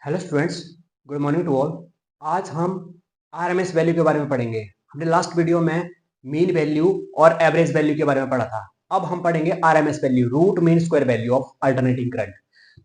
Hello students, good morning to all. आज हम RMS value के बारे में पढ़ेंगे। हमने लास्ट वीडियो में मीन वैल्यू और एवरेज वैल्यू के बारे में पढ़ा था। अब हम पढ़ेंगे RMS value, root mean square value of alternating current.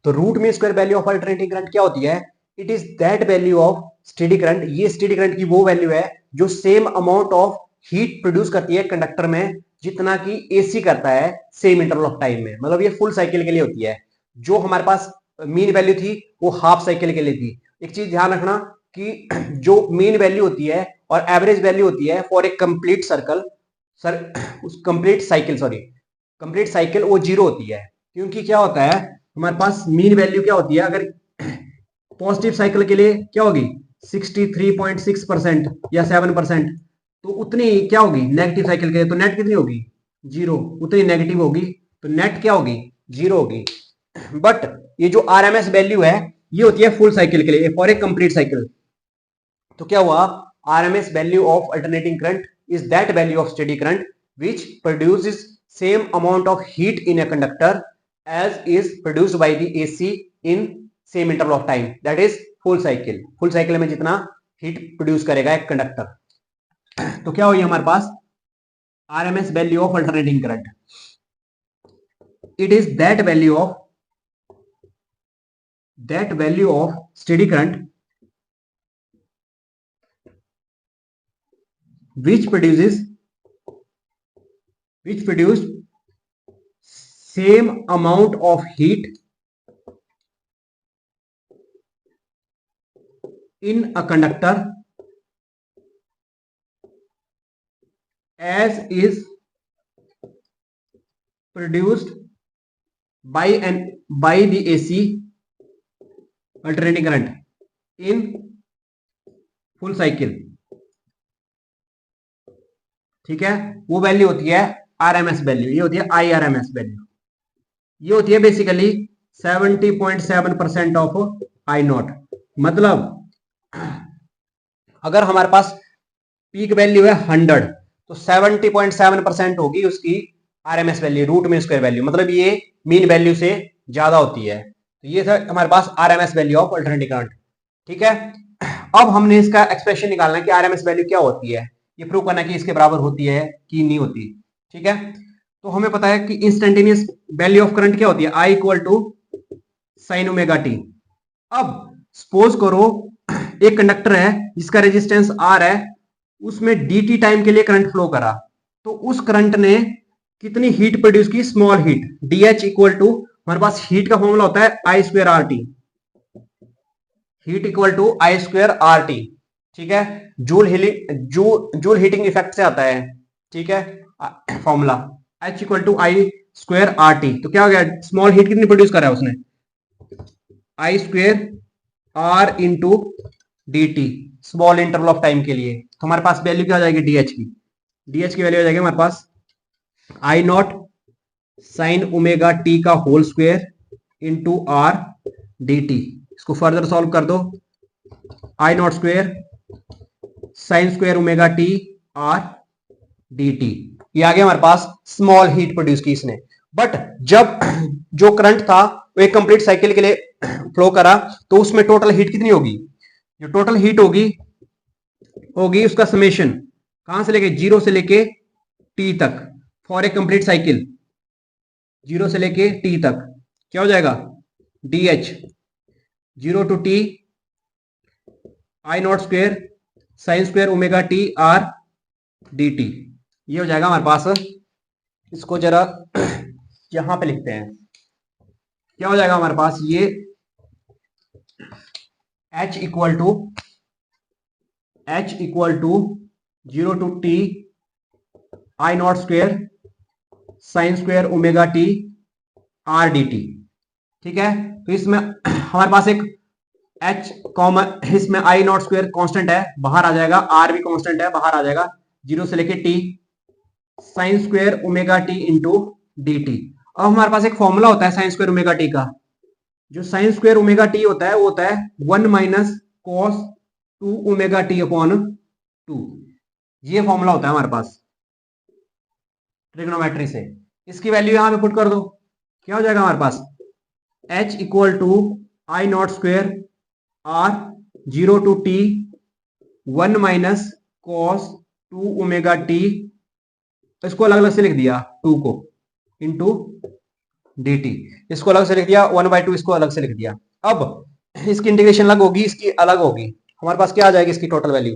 तो root mean square value of alternating current क्या होती है? It is that value of steady current. ये स्टेडी करंट की वो वैल्यू है जो same amount of heat produce करती है कंडक्टर में जितना कि एसी करता है सेम इंटरवल ऑफ टाइम में। मतलब ये फुल साइकिल के लिए होती है। जो हमारे पास मीन वैल्यू थी वो हाफ साइकिल के लिए थी। एक चीज ध्यान रखना कि जो मीन वैल्यू होती है और एवरेज वैल्यू होती है for a complete circle, sir उस कंप्लीट साइकिल वो जीरो होती है। क्योंकि क्या होता है, हमारे पास मीन वैल्यू क्या होती है, अगर पॉजिटिव साइकिल के लिए क्या होगी 63.6% या 7%, तो उतनी क्या होगी नेगेटिव साइकिल के लिए, तो नेट कितनी होगी जीरो, उतनी नेगेटिव होगी, तो नेट क्या होगी जीरो होगी। बट ये जो आरएमएस वैल्यू है ये होती है फुल साइकिल के लिए, फॉर ए कंप्लीट साइकिल। तो क्या हुआ, RMS value of alternating current is that value of steady current which produces same amount of heat in a conductor as is produced by the AC in same interval of time, that is full cycle. Full cycle में जितना heat produce करेगा एक conductor. तो क्या हुई हमारे पास RMS value of alternating current, it is that value of steady current which produced same amount of heat in a conductor as is produced by the AC alternating current in full cycle। ठीक है, वो value होती है RMS value, ये होती है IRMS value. ये होती है बेसिकली 70.7% ऑफ आई नॉट। मतलब अगर हमारे पास पीक वैल्यू है 100, तो 70.7% होगी उसकी आरएमएस वैल्यू, रूट में स्क्वायर वैल्यू। मतलब ये मीन वैल्यू से ज्यादा होती है। तो ये था हमारे पास RMS value of alternative current. ठीक है, अब हमने इसका एक्सप्रेशन निकालना है कि आरएमएस वैल्यू क्या होती है, ये प्रूव करना कि इसके बराबर होती है कि नहीं होती। ठीक है, तो हमें पता है कि इंस्टेंटेनियस वैल्यू ऑफ करंट क्या होती है, I equal to sine omega T. अब सपोज करो एक कंडक्टर है जिसका रेजिस्टेंस आर है, उसमें dt टाइम के लिए करंट फ्लो करा, तो उस करंट ने कितनी हीट प्रोड्यूस की, small heat. dh equal to, हमारे पास हीट का फॉर्मूला होता है I square R T, heat equal to I square R T. ठीक है, जूल हीटिंग इफेक्ट से आता है। ठीक है, formula H equal to I square R T. तो क्या हो गया, स्मॉल हीट कितनी प्रोड्यूस करा है उसने, I square R into D T, small interval of time के लिए। तो हमारे पास वैल्यू क्या हो जाएगी डीएच की, डीएच की वैल्यू हो जाएगी हमारे पास I naught sine omega T का whole square into R D T. इसको फर्दर सॉल्व कर दो, I not square sine square omega T R D T. ये आ गया हमारे पास स्मॉल हीट प्रोड्यूस की इसने। बट जब जो करंट था वो एक कंप्लीट साइकिल के लिए फ्लो करा, तो उसमें टोटल हीट कितनी होगी, जो टोटल हीट होगी होगी उसका समेशन कहां से लेके, जीरो से लेके टी तक, for a complete cycle, zero से लेके टी तक क्या हो जाएगा, D H zero to T I not square sine square omega T R D T. ये हो जाएगा हमारे पास। इसको जरा यहां पे लिखते हैं, क्या हो जाएगा हमारे पास, ये H equal to zero to T I not square sine square omega T R D T. ठीक है, तो इसमें हमारे पास एक H कॉमन, इसमें आई नॉट स्क्वायर कांस्टेंट है बाहर आ जाएगा, आर भी कांस्टेंट है बाहर आ जाएगा, जीरो से लेके T sign square omega T into D T. अब हमारे पास एक फॉर्मूला होता है साइन स्क्वायर ओमेगा टी का, जो साइन स्क्वायर ओमेगा टी होता है वो होता है 1 minus cos 2 omega T upon 2। ये फॉर्मूला होता है हमारे पास ट्रिग्नोमेट्री से। इसकी वैल्यू यहां पे पुट कर दो, क्या हो जाएगा हमारे पास, H equal to I not square R 0 to T 1 minus cos 2 omega T, इसको अलग अलग से लिख दिया 2 को इंटू डी टी, इसको अलग से लिख दिया 1/2, इसको अलग से लिख दिया। अब इसकी इंटीग्रेशन अलग होगी, इसकी अलग होगी। हमारे पास क्या आ जाएगी इसकी टोटल वैल्यू,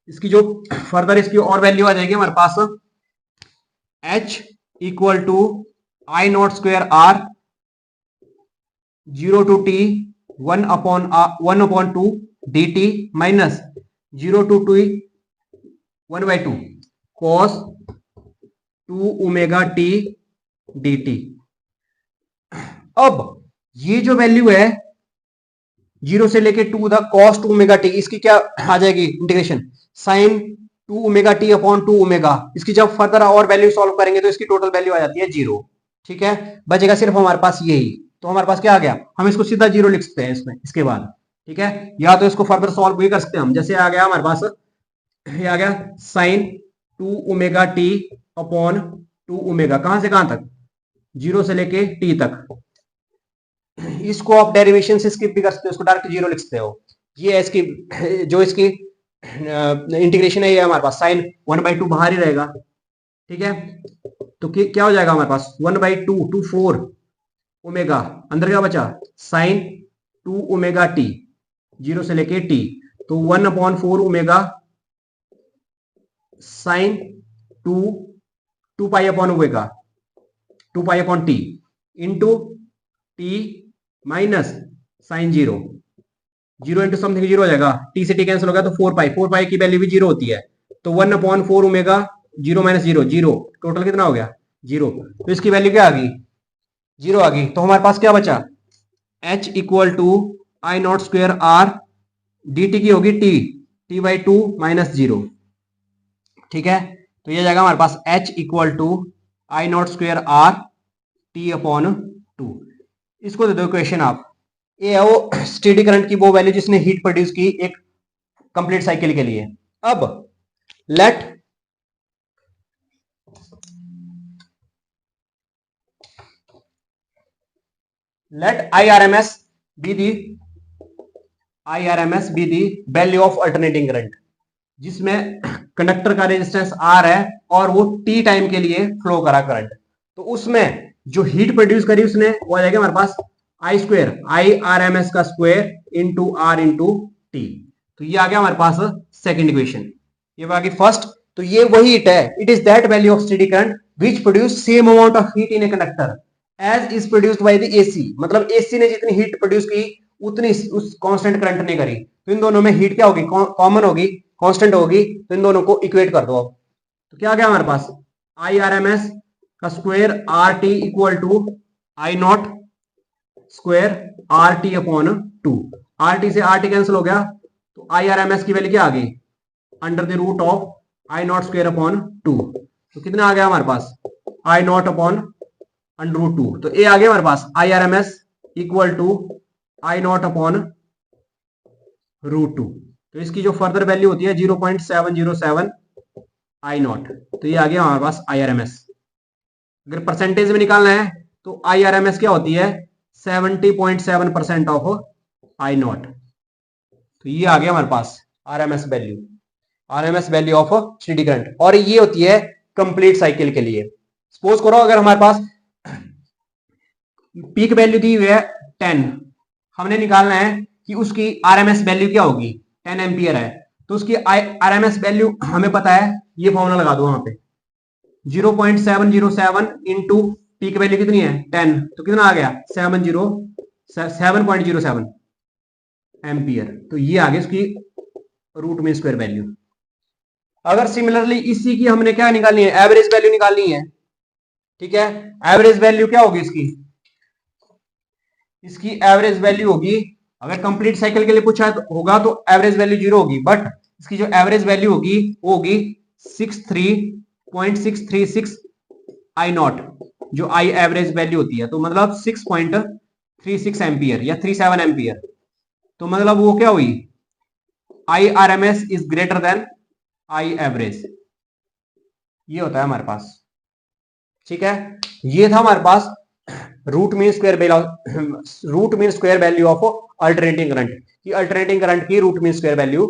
इसकी जो फर्दर इसकी और वैल्यू आ जाएगी हमारे पास h equal to I not square R 0 to T 1/2 D T minus 0 to T 1/2 cos 2 omega T D T. अब ये जो वैल्यू है 0 से लेके 2 तक कॉस 2 ओमेगा टी, इसकी क्या आ जाएगी integration sine 2 omega T upon 2 omega. इसकी जब फर्दर और वैल्यू सॉल्व करेंगे तो इसकी टोटल वैल्यू आ जाती है 0। ठीक है, बचेगा सिर्फ हमारे पास यही। तो हमारे पास क्या आ गया, हम इसको सीधा 0 लिख सकते हैं इसमें इसके बाद। ठीक है, या तो इसको फर्दर सॉल्व भी कर सकते हैं हम, जैसे आ गया हमारे पास, ये आ गया sine 2 omega T upon 2 omega, कहां से कहां तक 0 से लेके टी तक। इसको आप डेरिवेशन से स्किप भी कर सकते हो, इसको डायरेक्ट 0 लिख सकते हो। ये है इसकी जो इसकी इंटीग्रेशन है, ये हमारे पास साइन 1/2 बाहर ही रहेगा। ठीक है, तो क्या हो जाएगा हमारे पास 1/2 टू 4 ओमेगा, अंदर क्या बचा साइन 2 ओमेगा टी 0 से लेके टी, तो 1/4 omega sine 2 pi upon omega 2 pi upon T into T minus sine 0 into something 0 हो जाएगा, टी से टी कैंसिल हो गया तो 4 पाई की वैल्यू भी 0 होती है, तो 1/4 ओमेगा 0 माइनस 0 टोटल कितना हो गया 0। तो इसकी वैल्यू क्या आ गई 0 आ गई। तो हमारे पास क्या बचा h equal to I not square R D T की होगी t/2 माइनस 0। ठीक है, तो ये जाएगा हमारे पास h equal to I not square R T upon 2। इसको दे दो इक्वेशन आप, ये है वो स्टेडी करंट की वो वैल्यू जिसने हीट प्रोड्यूस की एक कंप्लीट साइकिल के लिए। अब let IRMS be the value of alternating current, जिसमें कंडक्टर का रेजिस्टेंस R है और वो T टाइम के लिए फ्लो करा करंट, तो उसमें जो हीट प्रोड्यूस करी उसने वो आ जाएगा हमारे पास आई स्क्वायर IRMS का square into R into T. तो ये आ गया हमारे पास सेकंड इक्वेशन। ये आ गई फर्स्ट, तो ये वही हीट है, it is that value of steady current which produce same amount of heat in a conductor as is produced by the AC, मतलब AC ने जितनी हीट प्रोड्यूस की उतनी उस कांस्टेंट करंट ने करी। तो इन दोनों में हीट क्या होगी कॉमन होगी, कांस्टेंट होगी, तो इन दोनों को इक्वेट कर दो अब। तो क्या आ गया हमारे पास IRMS का square RT equal to I not square RT upon 2, RT से RT कैंसिल हो गया, तो IRMS की वैल्यू क्या आ गई under the root of I not square upon 2, तो कितना आ गया हमारे पास I not upon under root 2। तो ये आ गया हमारे पास IRMS equal to I not upon root 2। तो इसकी जो फर्दर वैल्यू होती है 0.707 आई नॉट, तो ये आ गया हमारे पास IRMS। अगर परसेंटेज में निकालना है तो IRMS क्या होती है 70.7% ऑफ आई नॉट। तो ये आ गया हमारे पास RMS value of steady current, और ये होती है कंप्लीट साइकिल के लिए। सपोज करो अगर हमारे पास पीक वैल्यू दी हुई है 10, हमने निकालना है कि उसकी RMS वैल्यू क्या होगी 10 एम्पियर है, तो उसकी RMS वैल्यू हमें पता है, ये फॉर्मूला लगा दो वहां पे 0.707 इंटू पीक वैल्यू कितनी है 10, तो कितना आ गया 7.07 एम्पियर। तो ये आ गई उसकी रूट में स्क्वायर वैल्यू। अगर सिमिलरली इसी की हमने क्या निकालनी है एवरेज वैल्यू निकालनी है। ठीक है, एवरेज वैल्यू क्या होगी इसकी एवरेज वैल्यू होगी, अगर कंप्लीट साइकिल के लिए पूछा होगा तो एवरेज वैल्यू 0 होगी, बट इसकी जो एवरेज वैल्यू होगी वो होगी 63.636 आई नॉट, जो आई एवरेज वैल्यू होती है, तो मतलब 6.36 एम्पियर या 37 एम्पियर। तो मतलब वो क्या हुई IRMS is greater than I average, ये होता है हमारे पास। ठीक है, ये था हमारे पास root mean square value of alternating current, कि अल्टरनेटिंग करंट की रूट मीन स्क्वायर वैल्यू